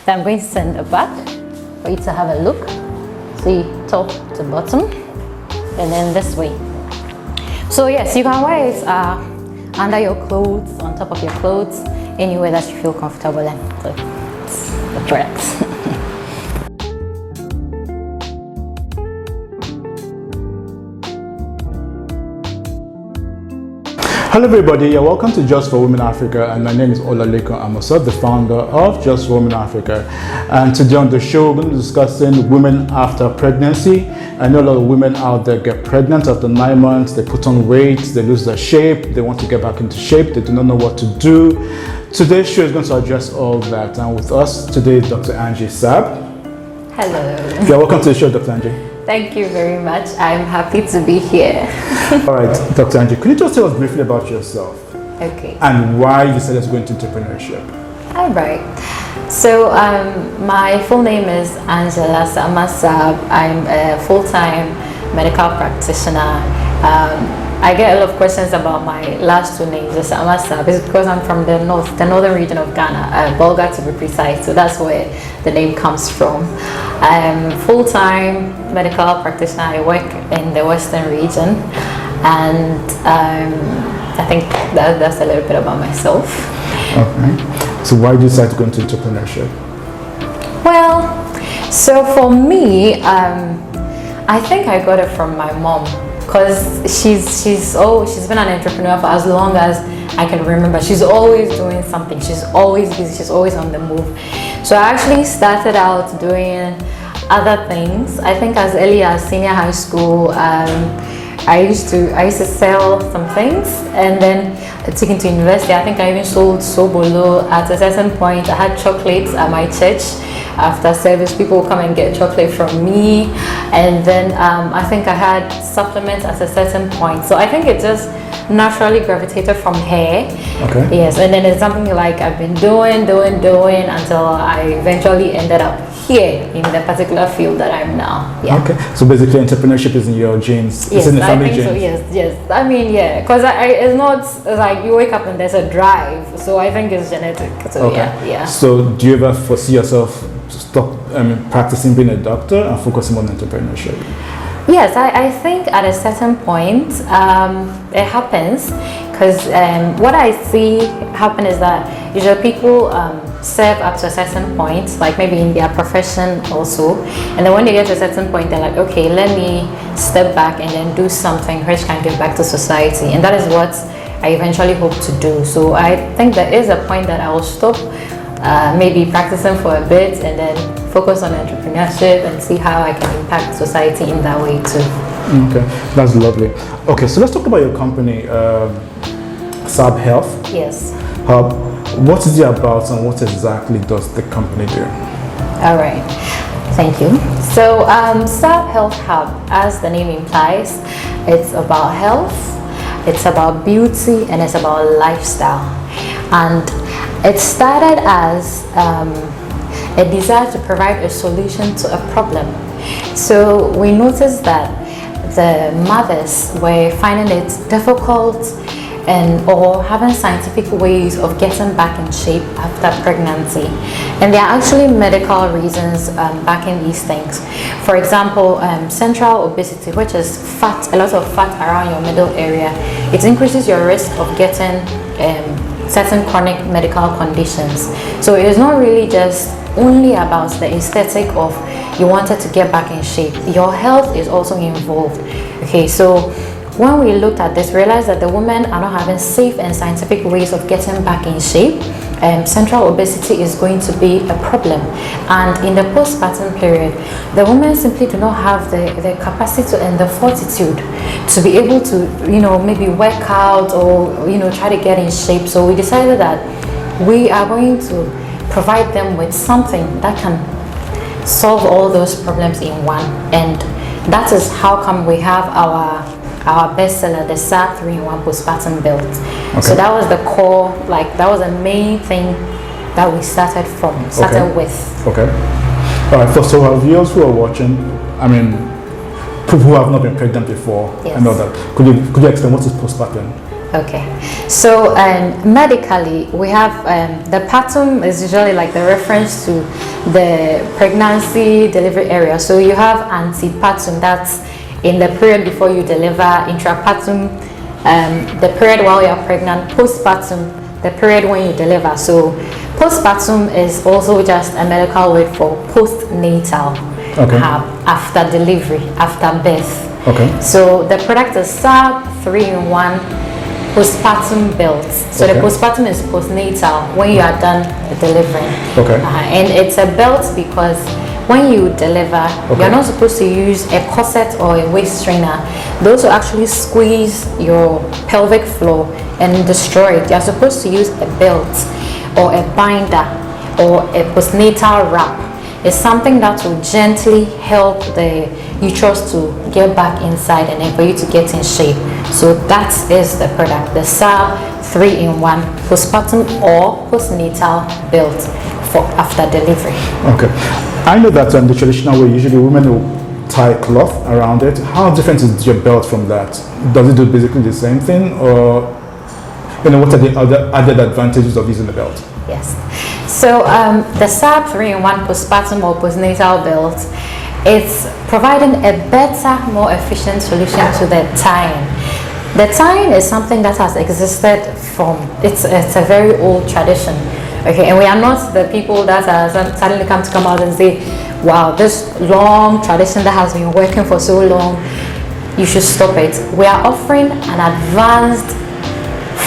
Then I'm going to send it back for you to have a look. See, top to bottom, and then this way. So yes, you can wear it under your clothes, on top of your clothes, anywhere that you feel comfortable in. So it's the dress. Hello everybody, you're welcome to Just for Women Africa, and my name is Olalekan Amosa, the founder of Just for Women Africa. And today on the show, we're going to be discussing women after pregnancy. I know a lot of women out there get pregnant after 9 months, they put on weight, they lose their shape, they want to get back into shape, they do not know what to do. Today's show is going to address all that, and with us today is Dr. Angie Saab. Hello. You're welcome to the show, Dr. Angie. Thank you very much. I'm happy to be here. All right, Dr. Angie, could you just tell us briefly about yourself? Okay. And why you decided to go into entrepreneurship? All right. So my full name is Angela Saab. I'm a full-time medical practitioner. I get a lot of questions about my last two names, the Saab. It's because I'm from the northern region of Ghana, Bolga to be precise. So that's where the name comes from. I'm full-time medical practitioner. I work in the western region, and I think that's a little bit about myself. Okay. So why did you decide to go into entrepreneurship? Well, so for me, I think I got it from my mom, because she's been an entrepreneur for as long as I can remember. She's always doing something. She's always busy. She's always on the move. So I actually started out doing other things. I think as early as senior high school, I used to sell some things, and then I took into university. I think I even sold Sobolo. At a certain point, I had chocolates at my church. After service, people would come and get chocolate from me, and then I think I had supplements at a certain point. So I think it just naturally gravitated from hair. Okay. Yes, and then it's something like I've been doing until I eventually ended up here in the particular field that I'm now. Yeah. Okay. So basically, entrepreneurship is in your genes. Yes, it's in the family I think genes. so. Yes. I mean, yeah, because it's not like you wake up and there's a drive. So I think it's genetic. So Okay. yeah. So do you ever foresee yourself stop practicing being a doctor and focusing on entrepreneurship? Yes, I think at a certain point it happens, because what I see happen is that usually people serve up to a certain point, like maybe in their profession also, and then when they get to a certain point, they're like, okay, let me step back and then do something which can give back to society, and that is what I eventually hope to do. So I think there is a point that I will stop maybe practicing for a bit and then focus on entrepreneurship and see how I can impact society in that way too. Okay, that's lovely. Okay, so let's talk about your company, Saab Health. Yes. Hub. What is it about, and what exactly does the company do? All right. Thank you. So Saab Health Hub, as the name implies, it's about health, it's about beauty, and it's about lifestyle. And it started as a desire to provide a solution to a problem. So we noticed that the mothers were finding it difficult or having scientific ways of getting back in shape after pregnancy. And there are actually medical reasons backing these things. For example, central obesity, which is fat, a lot of fat around your middle area, it increases your risk of getting certain chronic medical conditions. So it is not really just only about the aesthetic of you wanted to get back in shape. Your health is also involved. Okay, so when we looked at this, we realized that the women are not having safe and scientific ways of getting back in shape. Central obesity is going to be a problem, and in the postpartum period, the women simply do not have the capacity and the fortitude to be able to, maybe work out or try to get in shape. So we decided that we are going to provide them with something that can solve all those problems in one, and that is how come we have our bestseller, the Saab 3-in-1 Postpartum Belt. Okay. So that was the core, that was the main thing that we started with. Okay. All right. So our viewers who are watching, people who have not been pregnant before, yes. I know that. Could you explain what is postpartum? Okay. So medically, we have the partum is usually like the reference to the pregnancy delivery area. So you have antepartum, that's in the period before you deliver, intrapartum, the period while you're pregnant, postpartum, the period when you deliver. So postpartum is also just a medical word for postnatal, after delivery, after birth. Okay. So the product is Saab 3-in-1 Postpartum Belt. So the postpartum is postnatal, when you are done delivering. Okay. And it's a belt because when you deliver, you're not supposed to use a corset or a waist strainer. Those will actually squeeze your pelvic floor and destroy it. You're supposed to use a belt or a binder or a postnatal wrap. It's something that will gently help the uterus to get back inside and then for you to get in shape. So that is the product, the Saab 3-in-1 postpartum or postnatal belt for after delivery. Okay. I know that the traditional way, usually women will tie cloth around it. How different is your belt from that? Does it do basically the same thing, or what are the other added advantages of using the belt? Yes. So the Saab 3-in-1 postpartum or postnatal belt, it's providing a better, more efficient solution to the tying. The tying is something that has existed from, it's a very old tradition. Okay, and we are not the people that are suddenly come out and say, wow, this long tradition that has been working for so long, you should stop it. We are offering an advanced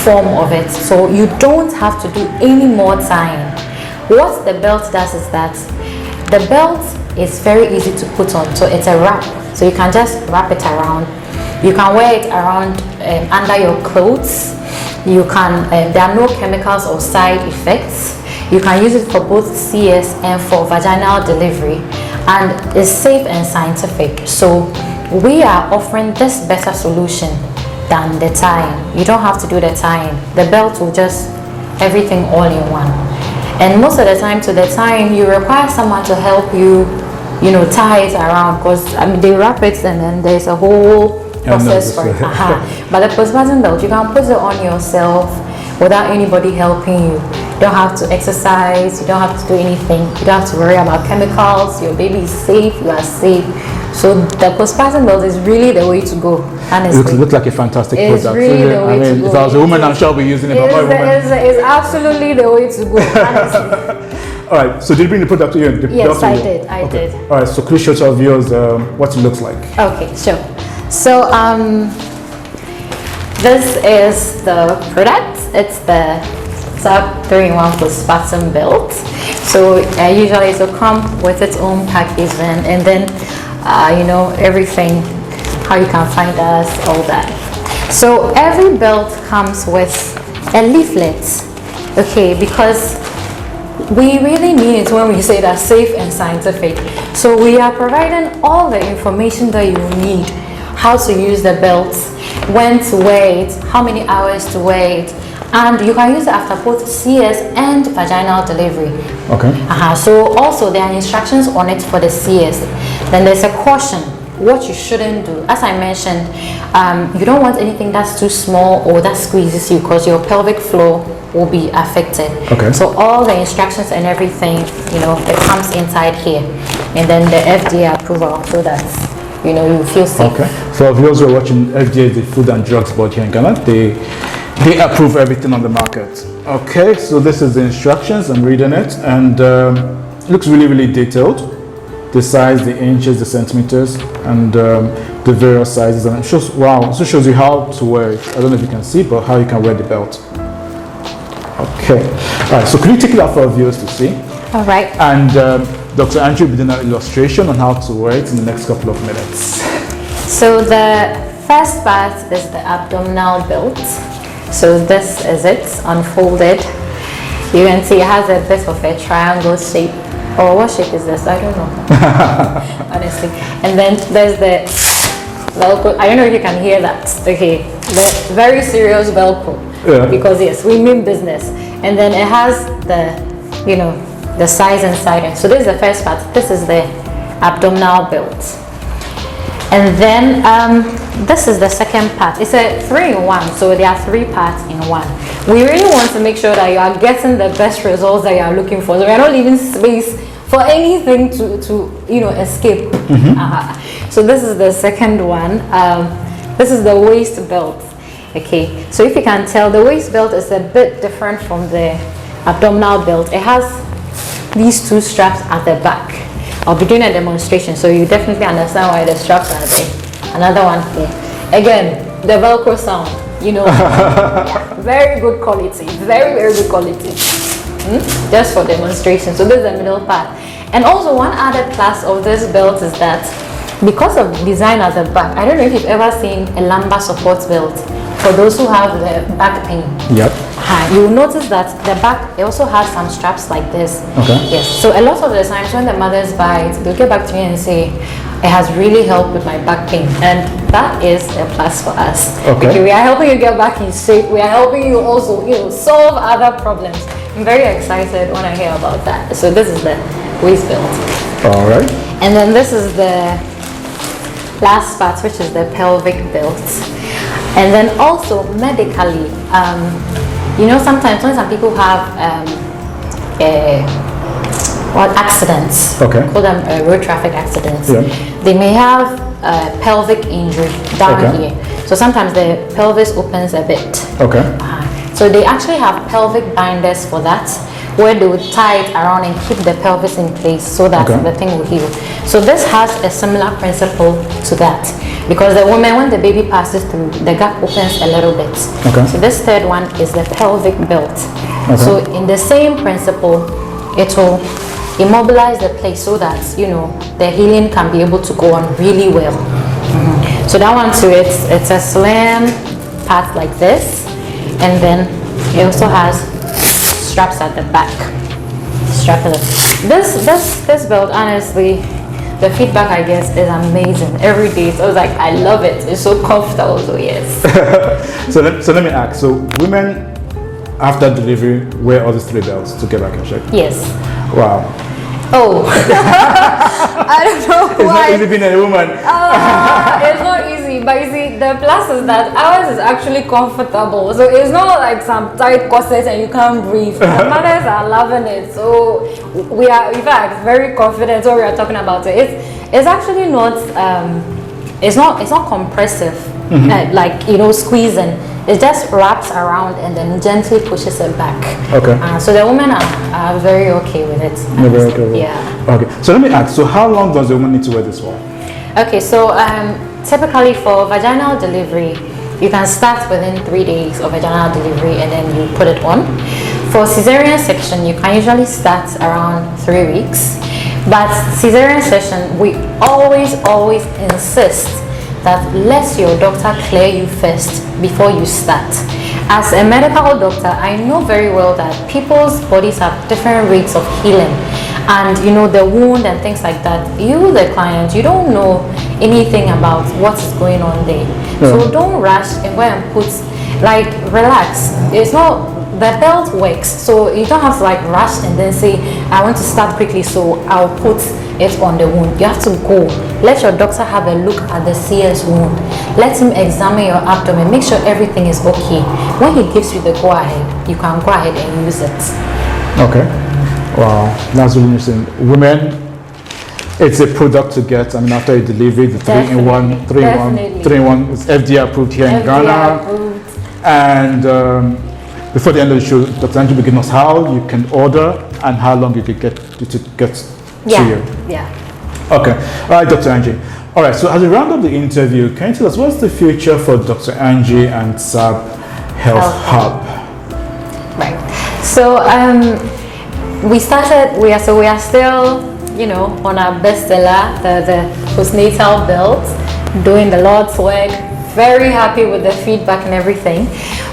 form of it, so you don't have to do any more tying. What the belt does is that the belt is very easy to put on, so it's a wrap, so you can just wrap it around. You can wear it around under your clothes. You can, there are no chemicals or side effects. You can use it for both CS and for vaginal delivery, and it's safe and scientific. So we are offering this better solution than the tying. You don't have to do the tying. The belt will just everything all in one. And most of the time, to the tying, you require someone to help you, tie it around, because they wrap it and then there's a whole process for it. But the postpartum belt, you can put it on yourself without anybody helping you. You don't have to exercise, you don't have to do anything, you don't have to worry about chemicals, your baby is safe, you are safe. So the postpartum belt is really the way to go, honestly. It looks like a fantastic product. It's really the way to go. If I was a woman, I'm sure I'll be using it. It's absolutely the way to go, honestly. All right, so did you bring the product to you? Yes, I did. I did. All right, so could you show to our viewers what it looks like? Okay, sure. So this is the product. It's the Saab 3-in-1 postpartum belt. So usually it will come with its own packaging, and then everything, how you can find us, all that. So every belt comes with a leaflet, okay, because we really mean it when we say that safe and scientific. So we are providing all the information that you need: how to use the belt, when to wear it, how many hours to wear it, and you can use it after both CS and vaginal delivery. Okay. So also there are instructions on it for the CS. Then there's a caution, what you shouldn't do. As I mentioned, you don't want anything that's too small or that squeezes you, because your pelvic floor will be affected. Okay. So all the instructions and everything, it comes inside here, and then the FDA approval, so that you feel safe. Okay. So if those who are watching, FDA, the Food and Drugs Board here in Ghana, they approve everything on the market. Okay, so this is the instructions. I'm reading it, and it looks really, really detailed. The size, the inches, the centimeters, and the various sizes, and it shows, wow, it also shows you how to wear it. I don't know if you can see, but how you can wear the belt. Okay, all right, so could you take it out for our viewers to see? All right. And Dr. Andrew will be doing an illustration on how to wear it in the next couple of minutes. So the first part is the abdominal belt. So this is it, unfolded. You can see it has a bit of a triangle shape. Or what shape is this? I don't know, honestly. And then there's the Velcro. I don't know if you can hear that. Okay, the very serious Velcro. Yeah. Because yes, we mean business. And then it has the size inside it. So this is the first part. This is the abdominal belt. And then this is the second part. It's a 3-in-1, so there are 3 parts in one. We really want to make sure that you are getting the best results that you are looking for. So we are not leaving space for anything to escape. So this is the second one. This is the waist belt. Okay, so if you can tell, the waist belt is a bit different from the abdominal belt. It has these two straps at the back. I'll be doing a demonstration, so you definitely understand why the straps are there. Another one here. Again, the Velcro sound, yeah, very good quality, very, very good quality. Just for demonstration. So this is the middle part. And also one other plus of this belt is that because of design at the back, I don't know if you've ever seen a lumbar support belt for those who have the back pain. Yep. You will notice that the back, it also has some straps like this. Okay. Yes. So a lot of the times when the mothers buy it, they'll get back to me and say, it has really helped with my back pain, and that is a plus for us. Okay. We are helping you get back in shape. We are helping you also, solve other problems. I'm very excited when I hear about that. So this is the waist belt. All right. And then this is the last part, which is the pelvic belt. And then also medically, sometimes when some people have accidents, call them road traffic accidents, they may have pelvic injury down here. So sometimes the pelvis opens a bit. So they actually have pelvic binders for that, where they would tie it around and keep the pelvis in place so that the thing will heal. So this has a similar principle to that, because the woman, when the baby passes through, the gap opens a little bit. So this third one is the pelvic belt. So in the same principle, it will immobilize the place so that the healing can be able to go on really well. So that one too, it's a slim part like this, and then it also has straps at the back. This belt, honestly, the feedback I guess is amazing every day. So I was like, I love it. It's so comfortable. So yes. so let me ask. So women after delivery wear all these 3 belts to get back in shape? Yes. Wow. Oh, I don't know why. It's not easy being a woman. It's not easy, but you see, the plus is that ours is actually comfortable. So it's not like some tight corsets and you can't breathe. The mothers are loving it. So we are, in fact, very confident when we are talking about it. It's actually not, it's not compressive, like, squeezing. It just wraps around and then gently pushes it back. So the women are very okay with it. Very okay with it. Yeah. Okay. So let me ask. So how long does the woman need to wear this for? Okay. So typically for vaginal delivery, you can start within 3 days of vaginal delivery and then you put it on. For Caesarean section, you can usually start around 3 weeks. But Caesarean section, we always insist that let your doctor clear you first before you start. As a medical doctor, I know very well that people's bodies have different rates of healing, and the wound and things like that. You, the client, you don't know anything about what's going on there. So don't rush and go and put, relax. It's not, the belt works, so you don't have to rush and then say, I want to start quickly, so I'll put it on the wound. You have to go. Let your doctor have a look at the CS wound. Let him examine your abdomen. Make sure everything is okay. When he gives you the go ahead, you can go ahead and use it. Okay. Wow, that's really interesting. Women, it's a product to get. I mean, after you deliver the 3-in-1, 3-in-1 is FDA approved here in Ghana. Approved. And before the end of the show, Dr. Angie will give us how you can order and how long you could get to you. Yeah. Okay. All right, Dr. Angie. All right. So as we round up the interview, can you tell us what's the future for Dr. Angie and Saab Health Hub? Right. So we are still on our bestseller, the postnatal belt, doing the Lord's work. Very happy with the feedback and everything.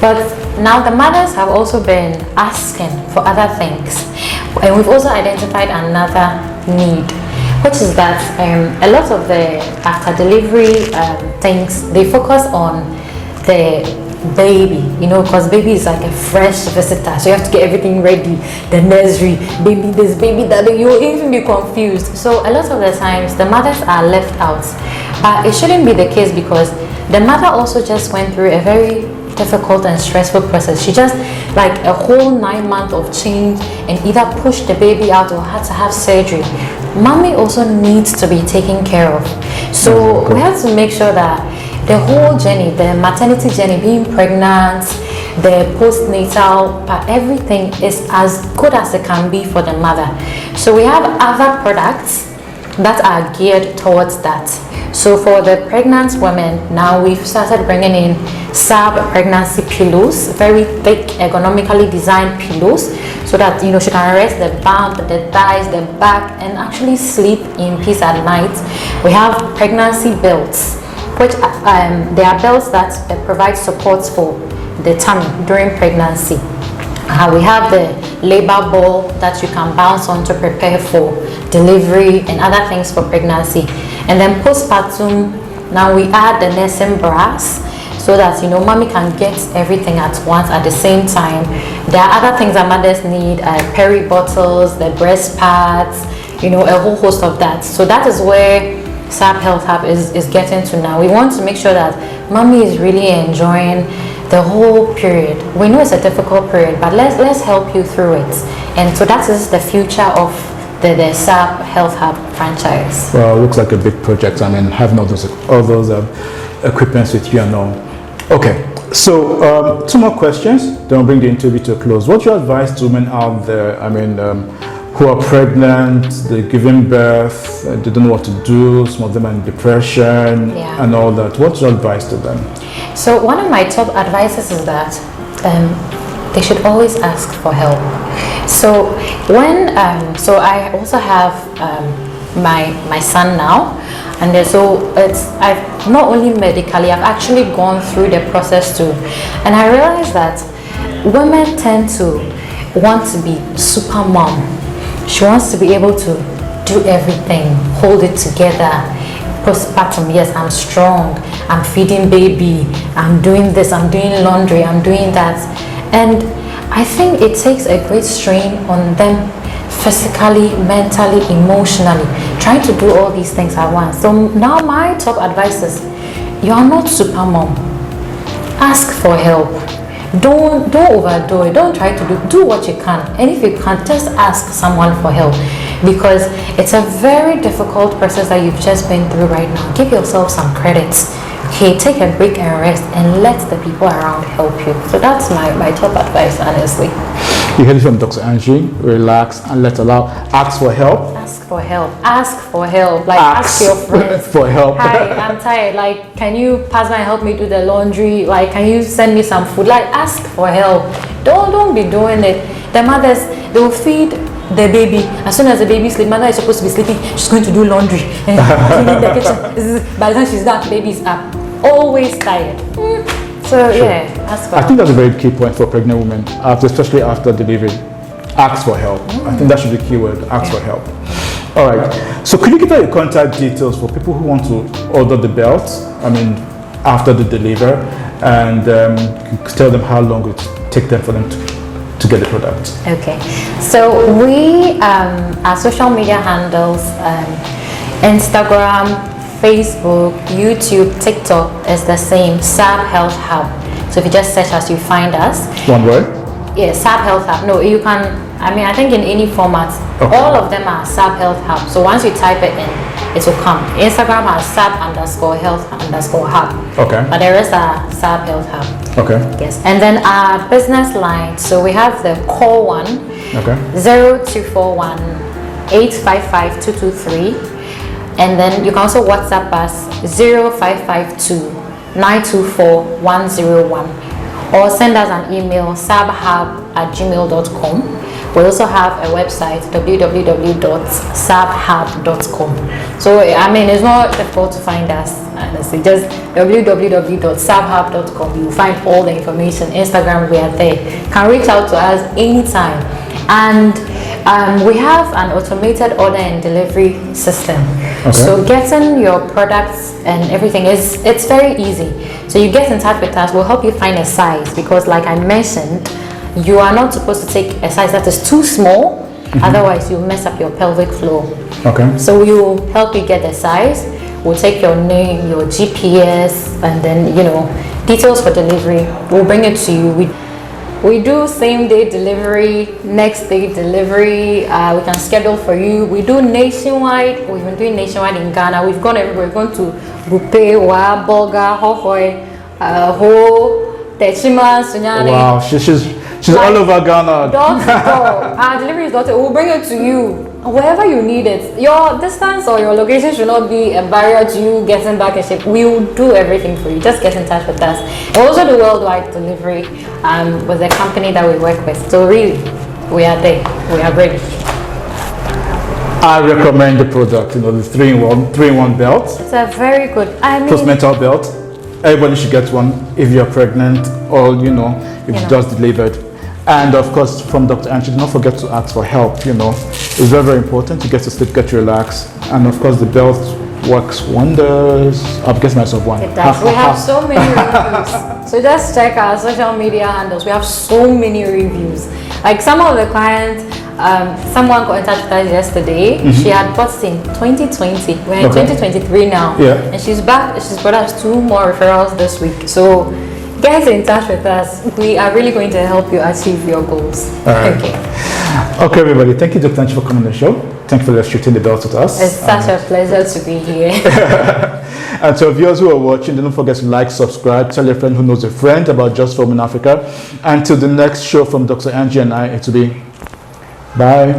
But now the mothers have also been asking for other things. And we've also identified another need, which is that a lot of the after delivery things, they focus on the baby, because baby is like a fresh visitor, so you have to get everything ready, the nursery, baby this, baby that, you'll even be confused. So a lot of the times the mothers are left out, but it shouldn't be the case, because the mother also just went through a very difficult and stressful process. She just like a whole 9 months of change and either pushed the baby out or had to have surgery. Mommy also needs to be taken care of. So we have to make sure that the whole journey, the maternity journey, being pregnant, the postnatal part, everything is as good as it can be for the mother. So we have other products that are geared towards that. So for the pregnant women, now we've started bringing in Saab pregnancy pillows, very thick, ergonomically designed pillows, so that she can rest the bump, the thighs, the back, and actually sleep in peace at night. We have pregnancy belts, which they are belts that provide support for the tummy during pregnancy. We have the labor ball that you can bounce on to prepare for delivery and other things for pregnancy. And then postpartum, now we add the nursing bras so that mommy can get everything at once at the same time. There are other things that mothers need, peri bottles, the breast pads, a whole host of that. So that is where Saab Health Hub is getting to now. We want to make sure that mommy is really enjoying the whole period. We know it's a difficult period, but let's help you through it. And so that is the future of the Saab Health Hub franchise. Well, it looks like a big project. I mean, having all those equipments with you and all. Okay, so 2 more questions, then we'll bring the interview to a close. What's your advice to women out there, who are pregnant, they're giving birth, they don't know what to do, some of them are in depression and all that? What's your advice to them? So one of my top advices is that they should always ask for help. So when so I also have my son now, and so I've not only medically, I've actually gone through the process too, and I realized that women tend to want to be super mom. She wants to be able to do everything, hold it together. Postpartum, yes, I'm strong, I'm feeding baby, I'm doing this, I'm doing laundry, I'm doing that. And I think it takes a great strain on them physically, mentally, emotionally, trying to do all these things at once. So now my top advice is, you are not super mom. Ask for help. Don't overdo it. Don't try to do what you can. And if you can't, just ask someone for help, because it's a very difficult process that you've just been through right now. Give yourself some credit. Okay, take a break and rest, and let the people around help you. So that's my top advice, honestly. You heard it from Dr. Angie. Relax and let allow. Ask for help. Ask for help. Ask for help. Like ask your friends for help. Hi, I'm tired. Like, can you pass by and help me do the laundry? Like, can you send me some food? Like, ask for help. Don't be doing it. The mothers, they will feed the baby. As soon as the baby sleeps, mother is supposed to be sleeping. She's going to do laundry and cleaning the kitchen. By the time she's done, baby's up. Always tired. So sure. Ask for help. I think that's a very key point for pregnant women, especially after delivery. Ask for help. I think that should be the key word. Ask for help. All right. So could you give out your contact details for people who want to order the belt? After the deliver, and tell them how long it will take them for them to get the product. Okay. So we our social media handles, Instagram, Facebook, YouTube, TikTok is the same, Saab Health Hub. So if you just search us, you find us. One word? Yes, Saab Health Hub. No, you can, I think in any format, all of them are Saab Health Hub. So once you type it in, it will come. Instagram has Saab_Health_Hub. Okay. But there is a Saab Health Hub. Okay. Yes. And then our business line, so we have the call one. Okay. 0241 855 223. And then you can also WhatsApp us 0552 924 101, or send us an email saabhub@gmail.com. We also have a website www.saabhub.com. So it's not difficult to find us, honestly. Just www.saabhub.com. You'll find all the information. Instagram, we are there. You can reach out to us anytime. And we have an automated order and delivery system. Okay. So getting your products and everything it's very easy. So you get in touch with us, we'll help you find a size, because like I mentioned, you are not supposed to take a size that is too small, otherwise you mess up your pelvic floor. Okay. So we'll help you get the size. We'll take your name, your GPS, and then Details for delivery, we'll bring it to you. We do same day delivery, next day delivery. We can schedule for you. We do nationwide. We've been doing nationwide in Ghana. We've gone everywhere. We've gone to Bupe, Wa, Bolga, Hohoi, Ho, Techima, Sunyani. Wow, she's all over Ghana. Door to door. Our delivery is door to door. We'll bring it to you wherever you need it. Your distance or your location should not be a barrier to you getting back in shape. We will do everything for you. Just get in touch with us. And also do worldwide delivery with the company that we work with. So really, we are there. We are ready. I recommend the product, the 3-in-1 belt. It's a very good, postnatal belt. Everybody should get one if you're pregnant or if you just delivered. And of course, from Dr. Angie, do not forget to ask for help. It's very, very important to get to sleep, get relaxed. And of course, the belt works wonders. I've guessed myself one. It does. We have so many reviews. So just check our social media handles. We have so many reviews. Like some of the clients, someone got in touch with us yesterday. She had bought it in 2020. We're in 2023 now. Yeah. And she's back. She's brought us 2 more referrals this week. So get in touch with us. We are really going to help you achieve your goals. All right. Okay, everybody. Thank you, Dr. Angie, for coming on the show. Thank you for illustrating the belt with us. It's such a pleasure to be here. And to viewers who are watching, don't forget to like, subscribe, tell your friend who knows a friend about Just 4women Africa. Until the next show from Dr. Angie and I, it will be bye.